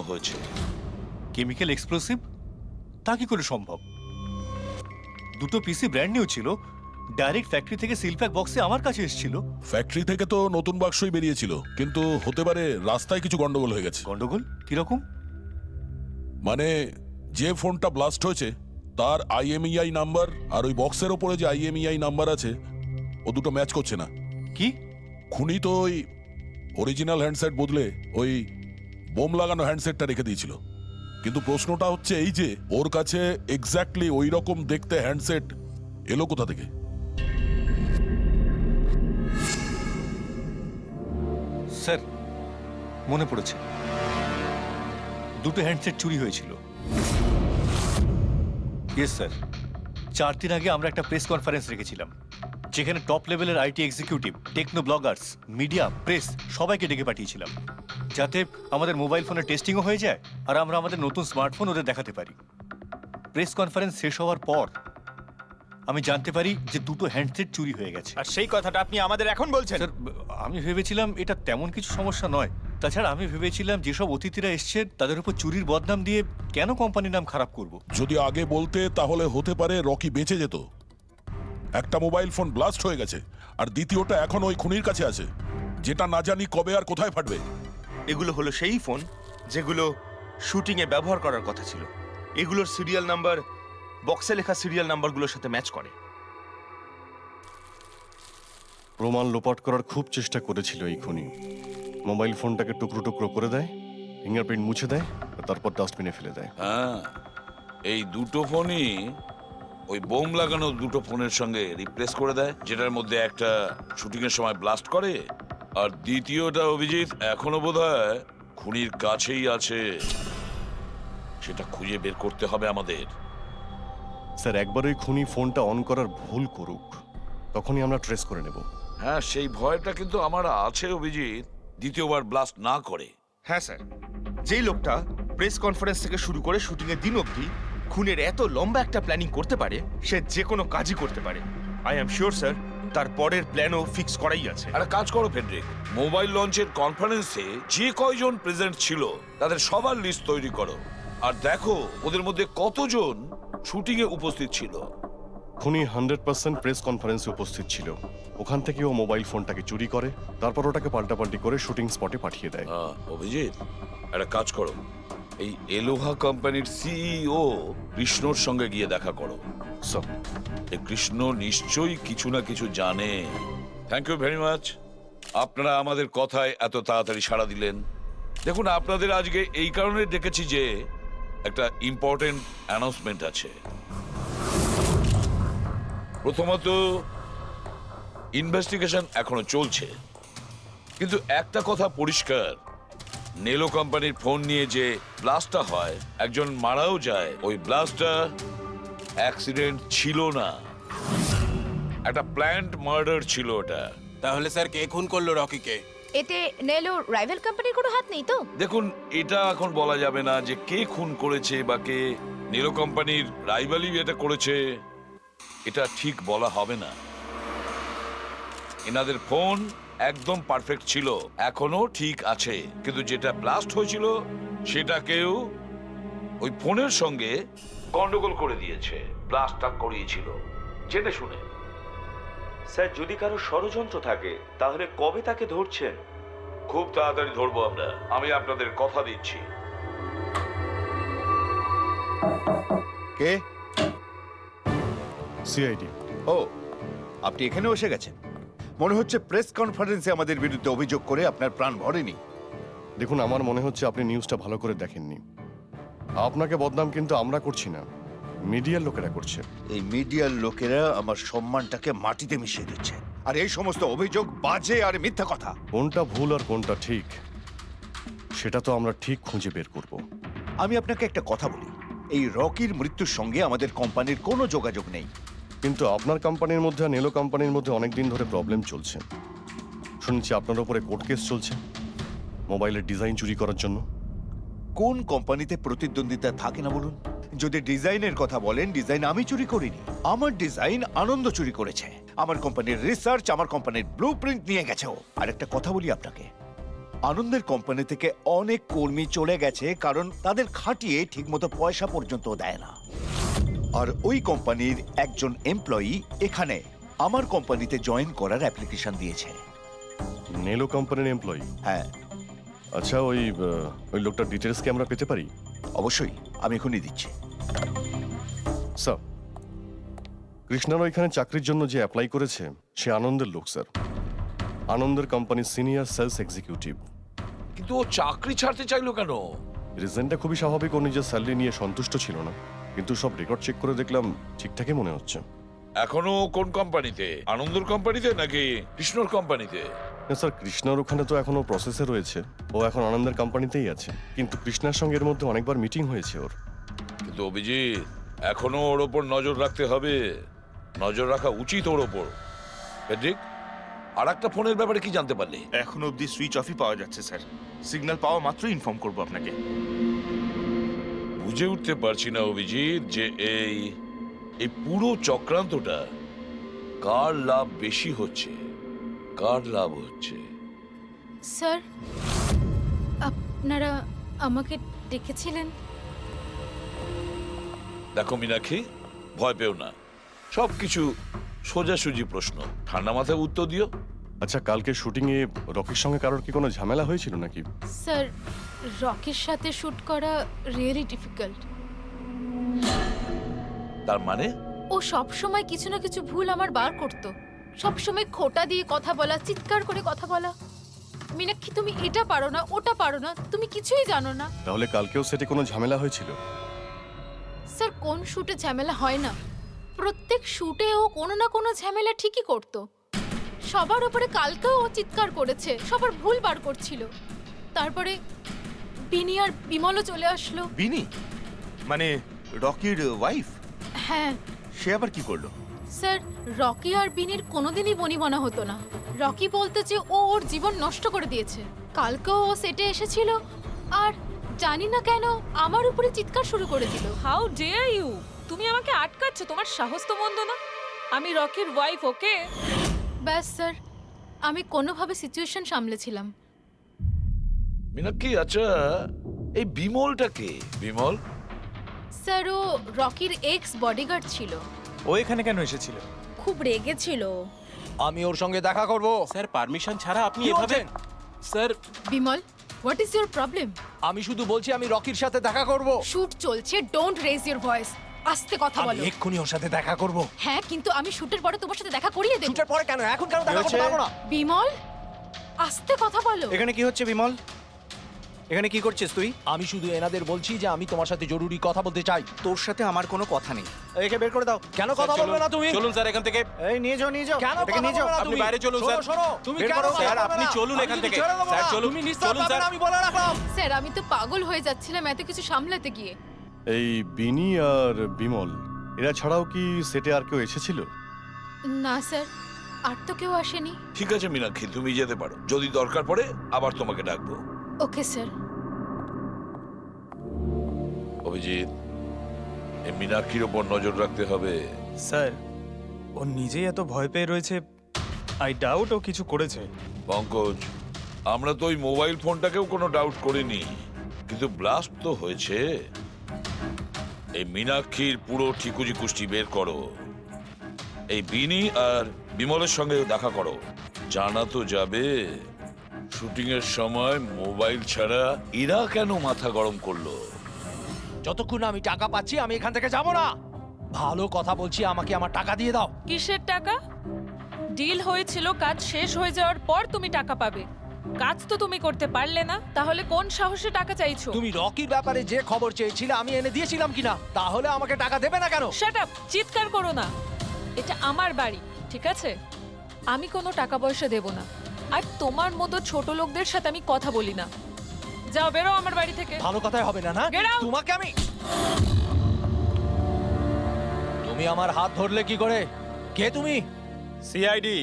হয়েছে। Chemical explosive? তা কি করে সম্ভব? দুটো পিসি ব্র্যান্ড নিউ ছিল, ডাইরেক্ট ফ্যাক্টরি থেকে সিলপ্যাক বক্সে আমার কাছে এসেছিল। ফ্যাক্টরি থেকে তো নতুন বাক্সই বেরিয়েছিল, কিন্তু হতে পারে রাস্তায় কিছু গন্ডগোল হয়ে গেছে। গন্ডগোল কিরকম? মানে যে ফোনটা ব্লাস্ট হয়েছে তার আইএমইআই নাম্বার আর ওই বক্সের ওপরে যে আইএমইআই নাম্বার আছে ও দুটো ম্যাচ করছে না। কি? খুনি তো ওই অরিজিনাল হ্যান্ডসেট বদলে ওই বোম লাগানো হ্যান্ডসেটটা রেখে দিয়েছিল। কিন্তু প্রশ্নটা হচ্ছে এই যে ওর কাছে এক্স্যাক্টলি ওই রকম দেখতে হ্যান্ডসেট এলো কোথা থেকে? স্যার, মনে পড়েছে, দুটো হ্যান্ডসেট চুরি হয়েছিল। ইয়েস স্যার, 4 দিন আগে আমরা একটা প্রেস কনফারেন্স রেখেছিলাম, যেখানে টপ লেভেলের IT executive, techno bloggers, media, press সবাইকে ডেকে পাঠিয়েছিলাম, যাতে আমাদের মোবাইল ফোনের টেস্টিংও হয়ে যায় আর আমরা আমাদের নতুন স্মার্টফোন ওদের দেখাতে পারি। প্রেস কনফারেন্স শেষ হওয়ার পর আমি জানতে পারি যে দুটো হ্যান্ডসেট চুরি হয়ে গেছে। আর সেই কথাটা আপনি আমাদের এখন বলছেন? স্যার, আমি ভেবেছিলাম এটা তেমন কিছু সমস্যা নয়। তাছাড়া আমি ভেবেছিলাম যেসব অতিথিরা এসছে তাদের উপর চুরির বদনাম দিয়ে কেন কোম্পানির নাম খারাপ করব। যদি আগে বলতে তাহলে হতে পারে রকি বেঁচে যেত। একটা মোবাইল ফোন ব্লাস্ট হয়ে গেছে আর দ্বিতীয়টা এখন ওই খুনির কাছে আছে, যেটা না জানি কবে আর কোথায় ফাটবে। এগুলো হলো সেই ফোন যেগুলো শুটিং এ ব্যবহার করার কথা ছিল। এগুলোর সিরিয়াল নাম্বার বক্সে লেখা সিরিয়াল নাম্বারগুলোর সাথে ম্যাচ করে। প্রমাণ লোপাট করার খুব চেষ্টা করেছিল এই খুনি। মোবাইল ফোনটাকে টুকরো টুকরো করে দেয়, ফিঙ্গারপ্রিন্ট মুছে দেয়, আর তারপর ডাস্টবিনে ফেলে দেয়। হ্যাঁ, এই দুটো ফোনই ওই বোম লাগানো দুটো ফোনের সঙ্গে রিপ্লেস করে দেয়, যেটার মধ্যে একটা শুটিং এর সময় ব্লাস্ট করে আর দ্বিতীয়টা অভিজিৎ এখনো বোধহয় খুনির কাছেই আছে। সেটা খুঁজে বের করতে হবে আমাদের। স্যার, একবার ওই খুনি ফোনটা অন করার ভুল করুক, তখনই আমরা ট্রেস করে নেব। হ্যাঁ, সেই ভয়টা কিন্তু আমার আছে অভিজিৎ, দ্বিতীয়বার ব্লাস্ট না করে। হ্যাঁ স্যার, যেই লোকটা প্রেস কনফারেন্স থেকে শুরু করে শুটিং এর দিন অবধি খুনের এত লম্বা একটা প্ল্যানিং করতে পারে, সে যে কোনো কাজই করতে পারে। আই অ্যাম শিওর স্যার, তার পরের প্ল্যানও ফিক্স করাই আছে। একটা কাজ করো ফেডরিক, মোবাইল লঞ্চের কনফারেন্সে যে কয়জন প্রেজেন্ট ছিল তাদের সবার লিস্ট তৈরি করো আর দেখো ওদের মধ্যে কতজন শুটিং এ উপস্থিত ছিল। খুনি 100% প্রেস কনফারেন্সে উপস্থিত ছিল। ওখান থেকে ও মোবাইল ফোনটাকে চুরি করে, তারপর ওটাকে পাল্টাপাল্টি করে শুটিং স্পটে পাঠিয়ে দেয়। অভিজিৎ, একটা কাজ করো, এই এলোহা কোম্পানির সিইও কৃষ্ণর সঙ্গে গিয়ে দেখা করো। স্যার, এই কৃষ্ণ নিশ্চয়ই কিছু না কিছু জানে। থ্যাংক ইউ ভেরি মাচ, আপনারা আমাদের কথায় এত তাড়াতাড়ি সাড়া দিলেন। দেখুন, আপনাদের আজকে এই কারণে ডেকেছি যে একটা ইম্পর্টেন্ট অ্যানাউন্সমেন্ট আছে। প্রথমত, ইনভেস্টিগেশন এখনো চলছে, কিন্তু একটা কথা পরিষ্কার, নেলো কোম্পানির ফোন নিয়ে যে ব্লাস্টটা হয়, একজন মারাও যায়, ওই ব্লাস্টটা অ্যাক্সিডেন্ট ছিল না, একটা প্ল্যান্ড মার্ডার ছিল ওটা। তাহলে স্যার কে খুন করলো রকিকে? এতে নেলো রাইভাল কোম্পানির কোনো হাত নেই তো? দেখুন, এটা এখন বলা যাবে না যে কে খুন করেছে বা কে নেলো কোম্পানির রাইভালি এটা করেছে, এটা ঠিক বলা হবে না। এনাদের ফোন একদম পারফেক্ট ছিল, এখনো ঠিক আছে, কিন্তু যেটা ব্লাস্ট হয়েছিল সেটা কেউ ওই ফোনের সঙ্গে গন্ডগোল করে দিয়েছে, ব্লাস্টটা করিয়েছিল জেনে শুনে। স্যার, যদি কারো ষড়যন্ত্র থাকে তাহলে কবে তাকে ধরছেন? খুব তাড়াতাড়ি ধরবো আমরা, আমি আপনাদের কথা দিচ্ছি। কে? সিআইডি। ও, আপনি এখানেও এসে গেছেন। মনে হচ্ছে প্রেস কনফারেন্সে আমাদের বিরুদ্ধে অভিযোগ করে আপনার প্রাণ ভরেনি। দেখুন, আমার মনে হচ্ছে আপনি নিউজটা ভালো করে দেখেননি। আপনাকে বদনাম কিন্তু আমরা করছি না, মিডিয়ার লোকেরা করছে। এই মিডিয়ার লোকেরা আমার সম্মানটাকে মাটিতে মিশিয়ে দিচ্ছে, আর এই সমস্ত অভিযোগ বাজে আর মিথ্যা কথা। কোনটা ভুল আর কোনটা ঠিক সেটা তো আমরা ঠিক খুঁজে বের করব। আমি আপনাকে একটা কথা বলি, এই রকির মৃত্যুর সঙ্গে আমাদের কোম্পানির কোনো যোগাযোগ নেই। কিন্তু আপনার কোম্পানির মধ্যে আর নেলো কোম্পানির মধ্যে অনেকদিন ধরে প্রবলেম চলছে। শুনছি আপনার উপরে কোর্ট কেস চলছে মোবাইলের ডিজাইন চুরি করার জন্য। কোন কোম্পানিতে প্রতিদ্বন্দ্বিতা থাকে না বলুন? যদি ডিজাইনের কথা বলেন, ডিজাইন আমি চুরি করিনি, আমার ডিজাইন আনন্দ চুরি করেছে। আমার কোম্পানির রিসার্চ, আমার কোম্পানির ব্লুপ্রিন্ট নিয়ে গেছে ও। আর একটা কথা বলি আপনাকে, আনন্দের কোম্পানি থেকে অনেক কর্মী চলে গেছে কারণ তাদের খাটিয়ে ঠিকমতো পয়সা পর্যন্ত দেয় না। আর ওই কোম্পানির একজন এমপ্লয়ি এখানে আমার কোম্পানিতে জয়েন করার অ্যাপ্লিকেশন দিয়েছে। নেলো কোম্পানির এমপ্লয়ি? হ্যাঁ, আচ্ছা, ওই লোকটার ডিটেলস কি আমরা পেতে পারি? অবশ্যই, আমি এখনই দিচ্ছি। স্যার, কৃষ্ণার ওইখানে চাকরির জন্য যে অ্যাপ্লাই করেছে সে আনন্দের লোক স্যার। আনন্দের কোম্পানির সিনিয়র সেলস এক্সিকিউটিভ। কিন্তু ও চাকরি ছাড়তে চাইলো কেন? রিজনটা খুবই স্বাভাবিক, ও নিজের স্যালারি নিয়ে সন্তুষ্ট ছিল না, কিন্তু সব রেকর্ড চেক করে দেখলাম ঠিকঠাকই মনে হচ্ছে। এখনো কোন কোম্পানিতে? আনন্দর কোম্পানিতে নাকি কৃষ্ণর কোম্পানিতে? না স্যার, কৃষ্ণার ওখানে তো এখনো প্রসেসে রয়েছে, ও এখন আনন্দের কোম্পানিতেই আছে, কিন্তু কৃষ্ণার সঙ্গে এর মধ্যে অনেকবার মিটিং হয়েছে ওর। কিন্তু অভিজিৎ, এখনো ওর ওপর নজর রাখতে হবে, নজর রাখা উচিত ওর ওপর। ঠিক। আর একটা ফোনের ব্যাপারে কি জানতে পারলি? এখন অবধি সুইচ অফই পাওয়া যাচ্ছে স্যার। সিগন্যাল পাওয়া মাত্রই ইনফর্ম করবো আপনাকে। বুঝে উঠতে পারছি না অভিজিৎ যে এই পুরো চক্রান্তটা কার লাভ বেশি হচ্ছে, কার লাভ হচ্ছে। স্যার, আপনারা আমাকে ডেকেছিলেন? দেখো মীনাক্ষী, ভয় পেও না, সবকিছু সোজাসুজি প্রশ্ন, ঠান্ডা মাথায় উত্তর দিও। আচ্ছা, কালকে শুটিংয়ে রকির সঙ্গে কারোর কি কোনো ঝামেলা হয়েছিল নাকি? স্যার, রকির সাথে শুট করা রিয়েলি ডিফিকাল্ট। তার মানে? ও সব সময় কিছু না কিছু ভুল আমার বার করত। সব সময় খোঁটা দিয়ে কথা বলা, চিৎকার করে কথা বলা। মীনাক্ষী, তুমি এটা পারো না, ওটা পারো না, তুমি কিছুই জানো না। তাহলে কালকেও সেটে কোনো ঝামেলা হয়েছিল? স্যার, কোন শুটে ঝামেলা হয় না? প্রত্যেক শুটে ও কোনো না কোনো ঝামেলা ঠিকই করত। সবার উপরে কালকেও ও চিৎকার করেছে, সবার ভুল বার করছিল। তারপরে বিনি আর বিমলও চলে আসলো। বিনি মানে রকির ওয়াইফ? হ্যাঁ সে আবার কি করলো? স্যার, রকি আর বিনির কোনোদিনই বনিবনা হতো না। রকি বলতে যে ও ওর জীবন নষ্ট করে দিয়েছে। কালকেও ও সেটে এসেছিল আর জানি না কেন আমার উপরে চিৎকার শুরু করে দিল। How dare you! তুমি আমাকে আটকাচ্ছ? তোমার সাহস তো মন্দ না। আমি রকির ওয়াইফ, ওকে? ব্যাস স্যার, আমি কোনোভাবে সিচুয়েশন সামলেছিলাম। মীনাক্ষী, আচ্ছা এই বিমলটা কে? বিমল? স্যার, ও রকির এক্স বডিগার্ড ছিল। ও এখানে কেন এসেছিল? খুব রেগেছিল। আমি ওর সঙ্গে দেখা করব। স্যার, পারমিশন ছাড়া আপনি কি এভাবে? বলছেন? Sir, Bimal, what is your problem? আমি শুধু বলছি আমি রকির সাথে দেখা করব। শুট চলছে, ডোন্ট রেজ ইওর ভয়েস। আস্তে কথা বলো। এক্ষুনি ওর সাথে দেখা করব। হ্যাঁ, কিন্তু আমি শুটের পরে তোমার সাথে দেখা করিয়ে দেব। শুটের পরে কেন? এখন কেন দেখা করতে পারবো না? বিমল, আস্তে কথা বলো। এখানে কি হচ্ছে বিমল? এখানে কি করছিস তুই? আমি শুধু এনাদের বলছি যে আমি তোমার সাথে জরুরি কথা বলতে চাই। তোর সাথে আমার কোনো কথা নেই। একে বের করে দাও। কেন কথা বলবে না তুমি? চলুন স্যার এখান থেকে। এই নিয়ে যাও, নিয়ে যাও। কেন এটাকে কথা নিয়ে যাও। বলবে না আপনি তুমি? বাইরে চলুন শোনো, স্যার। শোনো, তুমি বের কেন করো, কথা স্যার, বলবে আপনি না? চলুন আমি এখান কিন্তু থেকে। ছেড়ে দেবো স্যার, না। চলুন। তুমি নিস্তার চলুন, পাবে স্যার। না, আমি বলে রাখলাম। স্যার, আমি তো পাগল হয়ে যাচ্ছিলাম এত কিছু সামলাতে গিয়ে। এই বিনি আর বিমল এরা ছাড়াও কি সেটে আর কেউ এসেছিল? না স্যার, আর তো কেউ আসেনি। ঠিক আছে মীনাক্ষী, তুমি যেতে পারো, যদি দরকার পড়ে আবার তোমাকে ডাকবো। Okay sir. অভিজিৎ, এই মীনাক্ষীর ওপর নজর রাখতে হবে। স্যার, ও নিজেই এত ভয় পেয়ে রয়েছে, আই ডাউট ও কিছু করেছে। পঙ্কজ, আমরা তো ওই মোবাইল ফোনটাকেও কোনো ডাউট করিনি, কিন্তু ব্লাস্ট তো হয়েছে। এই মীনাক্ষীর পুরো ঠিকুজি কুষ্টি বের করো, এই বিনি আর বিমলের সঙ্গে দেখা করো। জানা তো যাবে শুটিং এর সময় মোবাইল ছাড়া এরা কেন মাথা গরম করলো। যতক্ষণ আমি টাকা পাচ্ছি আমি এখান থেকে যাব না। ভালো কথা বলছি, আমাকে আমার টাকা দিয়ে দাও। কিসের টাকা? ডিল হয়েছিল, কাজ শেষ হয়ে যাওয়ার পর তুমি টাকা পাবে। কাজ তো তুমি করতে পারলে না, তাহলে কোন সাহসে টাকা চাইছো? তুমি রকির ব্যাপারে যে খবর চেয়েছিলে আমি এনে দিয়েছিলাম কিনা? তাহলে আমাকে টাকা দেবে না কেন? Shut up! চিৎকার করো না। এটা আমার বাড়ি, ঠিক আছে? আমি কোনো টাকা পয়সা দেব না, আর তোমার মতো ছোট লোকদের সাথে আমি কথা বলি না। যাও, বেরো আমার বাড়ি থেকে। ভালো কথাই হবে না, না? Get out! তোমাকে আমি... তুমি আমার হাত ধরলে কি করে? কে তুমি? সিআইডি।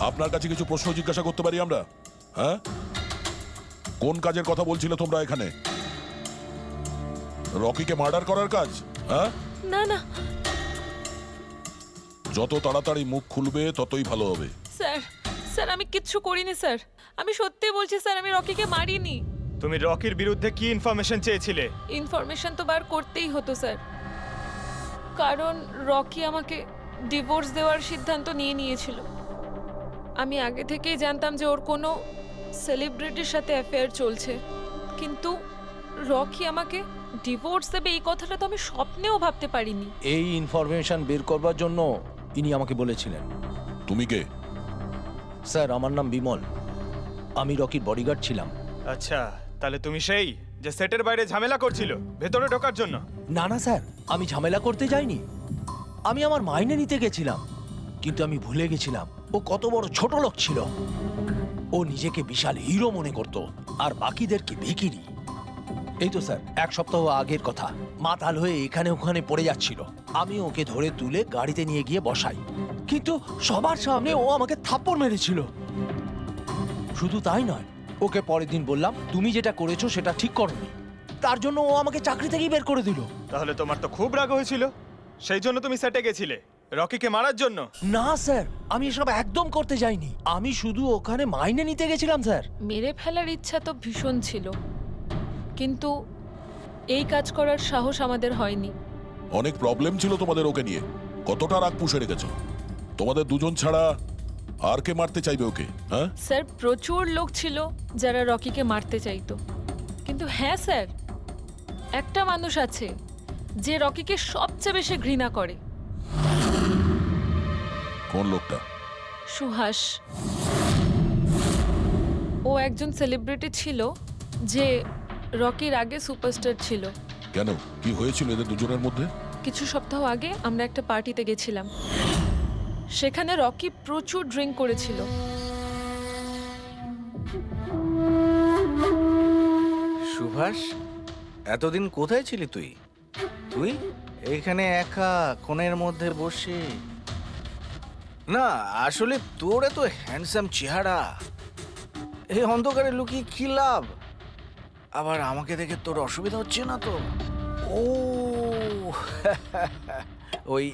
আপনার কাছে কিছু প্রশ্ন জিজ্ঞাসা করতে পারি আমরা? হ্যাঁ, কোন কাজের কথা বলছিলে তোমরা এখানে? রকিকে মার্ডার করার কাজ? হ্যাঁ, না না যত তাড়াতাড়ি মুখ খুলবে ততই ভালো হবে। স্যার, স্যার আমি কিচ্ছু করিনি স্যার, আমি সত্যি বলছি স্যার, আমি রকিকে মারিনি। তুমি রকির বিরুদ্ধে কি ইনফরমেশন চেয়েছিলে? ইনফরমেশন তো বার করতেই হতো স্যার, কারণ রকি আমাকে ডিভোর্স দেওয়ার সিদ্ধান্ত নিয়েছিল। আমি আগে থেকেই জানতাম যে ওর কোনো সেলিব্রিটির সাথে অ্যাফেয়ার চলছে, কিন্তু রকি আমাকে ডিভোর্স দেবে এই কথাটা তো আমি স্বপ্নেও ভাবতে পারিনি। এই ইনফরমেশন বের করবার জন্য ইনি আমাকে বলেছিলেন। তুমি কে? স্যার আমার নাম বিমল, আমি রকির বডিগার্ড ছিলাম। আচ্ছা, তাহলে তুমি সেই যে সেটের বাইরে ঝামেলা করছিল ভেতরে ঢোকার জন্য? না না স্যার, আমি ঝামেলা করতে যাইনি, আমি আমার মাইনে নিতে গেছিলাম। কিন্তু আমি ভুলে গেছিলাম ও কত বড় ছোট লোক ছিল। ও নিজেকে বিশাল হিরো মনে করত আর বাকিদেরকে ভিখিরি। এই তো স্যার 1 সপ্তাহ আগের কথা, মাতাল হয়ে এখানে ওখানে পড়ে যাচ্ছিল। আমি ওকে ধরে তুলে গাড়িতে নিয়ে গিয়ে বসাই, কিন্তু সবার সামনে ও আমাকে থাপ্পড় মেরেছিল। শুধু তাই নয়, ওকে পরের দিন বললাম তুমি যেটা করেছো সেটা ঠিক করোনি, তার জন্য ও আমাকে চাকরি থেকেই বের করে দিল। তাহলে তোমার তো খুব রাগ হয়েছিল, সেই জন্য তুমি সেটে গেছিলে রকিকে মারার জন্য? না স্যার, আমি এসব একদম করতে যাইনি, আমি শুধু ওখানে মাইনে নিতে গেছিলাম স্যার। মেরে ফেলার ইচ্ছা তো ভীষণ ছিল, কিন্তু এই কাজ করার সাহস আমাদের হয়নি। অনেক প্রবলেম ছিল তোমাদের ওকে নিয়ে, কতটা রাগ পুষে রেখেছো? তোমাদের দুজন ছাড়া আর কে মারতে চাইবে ওকে? হ্যাঁ, স্যার প্রচুর লোক ছিল যারা রকিকে মারতে চাইতো, কিন্তু হ্যাঁ স্যার, একটা মানুষ আছে যে রকিকে সবচেয়ে বেশি ঘৃণা করে। কোন লোকটা? সুহাস। ও একজন সেলিব্রিটি ছিল যে রকির আগে সুপারস্টার ছিল। কেন, কি হয়েছিল এদের দুজনের মধ্যে? কিছু সপ্তাহ আগে আমরা একটা পার্টিতে গেছিলাম, সেখানে রকি প্রচুর ড্রিঙ্ক করেছিল। সুভাষ, এতদিন কোথায় ছিলি তুই? তুই এইখানে একা কোণের মধ্যে বসে? না আসলে তোর এত হ্যান্ডসাম চেহারা, এই অন্ধকারে লুকিয়ে কি লাভ? আবার আমাকে দেখে তোর অসুবিধা হচ্ছে না তো? ও ওই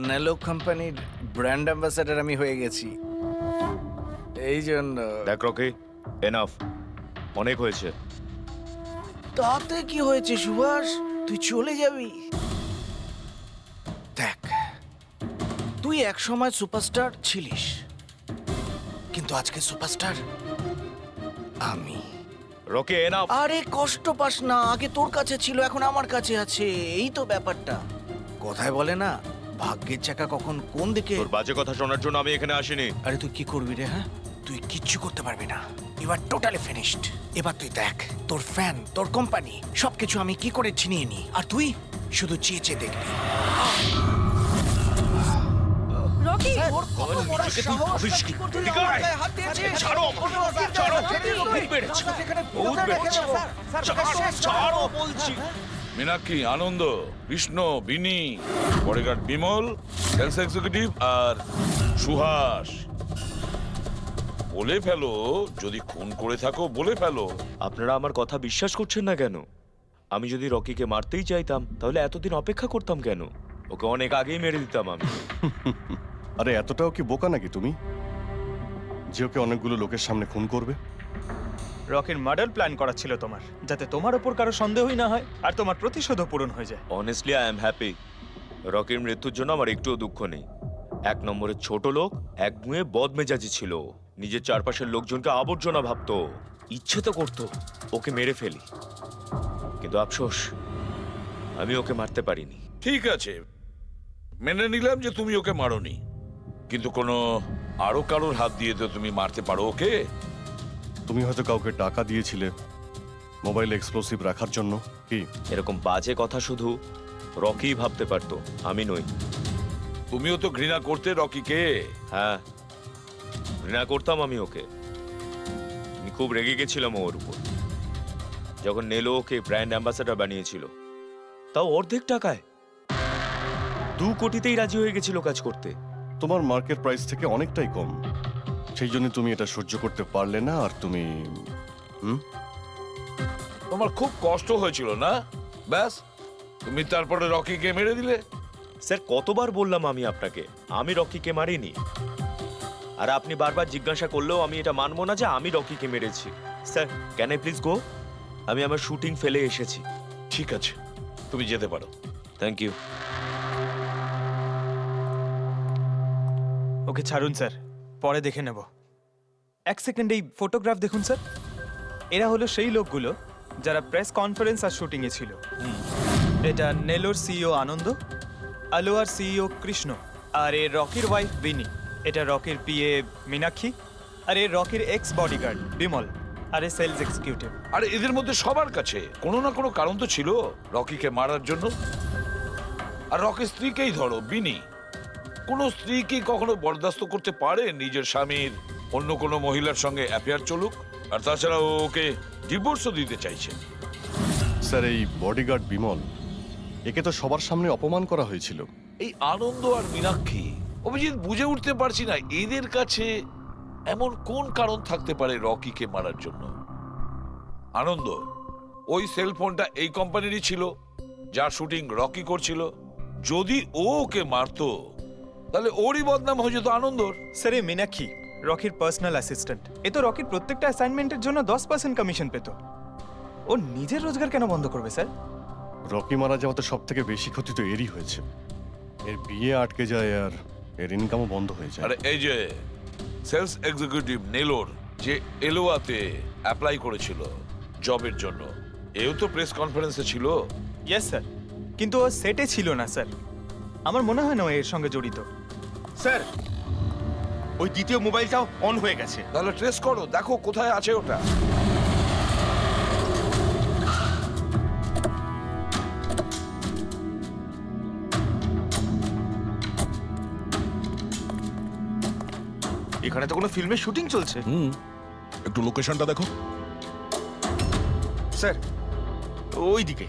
নেলো কোম্পানির ব্র্যান্ড অ্যাম্বাসাডার আমি হয়ে গেছি, এই জন্য। দেখ রকি, এনাফ, অনেক হয়েছে। তাতে কি হয়েছে সুভাষ, তুই চলে যাবি? দেখ, তুই এক সময় সুপারস্টার ছিলিস, কিন্তু আজকে সুপারস্টার আমি। Rocky enough. আরে কষ্ট পাস না, আগে তোর কাছে ছিল এখন আমার কাছে আছে, এই তো ব্যাপারটা। কথায় বলে না, ভাগ্যের চাকা কখন কোন দিকে। তোর বাজে কথা শোনার জন্য আমি এখানে আসিনি। আরে তুই কি করবি রে? হ্যাঁ, তুই কিচ্ছু করতে পারবি না, ইউ আর টোটালি ফিনিশড। এবার তুই দেখ, তোর ফ্যান, তোর কোম্পানি সবকিছু আমি কি করে ছিনিয়ে নি, আর তুই শুধু চেয়ে চেয়ে দেখবি। রকি, ওর কত বড় সাহস, কি করতে যাও? ওর গায়ে হাত দিয়েছে। ছাড়ো আমাকে, ছাড়ো। ভূত বেড়েছে, ভূত বেড়েছে। ছাড়ো বলছি। মীনাক্ষী, আনন্দ, কৃষ্ণ, বিনি, বডিগার্ড বিমল, সেলস এক্সিকিউটিভ আর সুহাস। বলে ফেলো, যদি খুন করে থাকো বলে ফেলো। আপনারা আমার কথা বিশ্বাস করছেন না কেন? আমি যদি রকিকে মারতেই চাইতাম তাহলে এতদিন অপেক্ষা করতাম কেন? ওকে অনেক আগেই মেরে দিতাম আমি। আরে এতটাও কি বোকা নাকি তুমি যে ওকে অনেকগুলো লোকের সামনে খুন করবে? রকির মার্ডার প্ল্যান করা ছিল তোমার, যাতে তোমার উপর কারো সন্দেহই না হয় আর তোমার প্রতিশোধও পূরণ হয়ে যায়। Honestly I am happy. রকির মৃত্যুর জন্য আমার একটুও দুঃখ নেই। 1 নম্বরের ছোট লোক, একগুঁয়ে বদমেজাজি ছিল, নিজের চারপাশের লোকজনকে আবর্জনা ভাবতো, ইচ্ছে তো করতো ওকে মেরে ফেলি, কিন্তু আফসোস আমি ওকে মারতে পারিনি। ঠিক আছে, মেনে নিলাম যে তুমি ওকে মারোনি, কিন্তু কোনো আরো কারোর হাত দিয়ে তো তুমি মারতে পারো ওকে। তুমি হয়তো কাউকে টাকা দিয়েছিলে মোবাইল এক্সপ্লোসিভ রাখার জন্য, কি? এরকম বাজে কথা শুধু রকি ভাবতে পারতো, আমি নই। তুমিও তো ঘৃণা করতে রকিকে। হ্যাঁ, ঘৃণা করতাম আমি ওকে। আমি খুব রেগে গেছিলাম ওর উপর, যখন নেলো ওকে ব্র্যান্ড অ্যাম্বাসাডার বানিয়েছিল, তাও অর্ধেক টাকায়। 2 কোটিতেই রাজি হয়ে গেছিল কাজ করতে। তোমার মার্কেট প্রাইস থেকে অনেকটাই কম, সেই জন্য তুমি এটা সহ্য করতে পারলে না। আর তুমি তোমার খুব কষ্ট হয়েছিল না? ব্যাস, তুমি তারপরে রকিকে মেরে দিলে। স্যার কতবার বললাম আমি আপনাকে, আমি রকিকে মারিনি। আর আপনি বারবার জিজ্ঞাসা করলেও আমি এটা মানবো না যে আমি রকিকে মেরেছি। Sir, can I please go? আমি আমার শুটিং ফেলে এসেছি। ঠিক আছে, তুমি যেতে পারো। Thank you. ওকে ছাড়ুন স্যার, পরে দেখে নেব। এক সেকেন্ড এই ফটোগ্রাফ দেখুন স্যার। এরা হলো সেই লোকগুলো যারা প্রেস কনফারেন্স আর শুটিংয়ে ছিল। এটা নেলোর সিইও আনন্দ, আলোয়ার সিইও কৃষ্ণ, আর এ রকির ওয়াইফ বিনি। এটা রকির পিএ মীনাক্ষী, আর এ রকির এক্স বডিগার্ড বিমল, আর এ সেলস এক্সিকিউটিভ। আর এদের মধ্যে সবার কাছে কোনো না কোনো কারণ তো ছিল রকিকে মারার জন্য। আর রকির স্ত্রীকেই ধরো, বিনি। কোন স্ত্রী কি কখনো বরদাস্ত করতে পারে নিজের স্বামীর অন্য কোনো মহিলার সঙ্গে অ্যাফেয়ার চলুক? আর তাছাড়া ও ওকে ডিভোর্সও দিতে চাইছে। স্যার, এই বডিগার্ড বিমল, একে তো সবার সামনে অপমান করা হয়েছিল। এই আনন্দ আর মীনাক্ষী, অভিজিৎ বুঝে উঠতে পারছি না এদের কাছে এমন কোন কারণ থাকতে পারে রকিকে মারার জন্য। আনন্দ, ওই সেলফোনটা এই কোম্পানিরই ছিল যার শুটিং রকি করছিল। যদি ও ওকে মারতো তাহলে ওরই বদনাম হয়ে যেত আনন্দর। স্যার, এ মীনাক্ষী রকির পার্সোনাল অ্যাসিস্ট্যান্ট। এ তো রকির প্রত্যেকটা অ্যাসাইনমেন্টের জন্য 10% কমিশন পেত। ও নিজের রোজগার কেন বন্ধ করবে স্যার? রকি মারা যাওয়াতে সব থেকে বেশি ক্ষতি তো এরই হয়েছে। এর বিয়ে আটকে যায় আর এর ইনকামও বন্ধ হয়ে যায়। আরে এই যে সেলস এক্সিকিউটিভ নেলোর যে এলোয়াতে অ্যাপ্লাই করেছিল জবের জন্য, এও তো প্রেস কনফারেন্সে ছিল। ইয়েস স্যার, কিন্তু ও সেটে ছিল না স্যার। আমার মনে হয় না ও এর সঙ্গে জড়িত। স্যার, ওই দ্বিতীয় মোবাইলটাও অন হয়ে গেছে। তাহলে ট্রেস করো, দেখো কোথায় আছে ওটা। এখানে তো কোনো ফিল্মের শুটিং চলছে। একটু লোকেশনটা দেখো। স্যার, ওই দিকে।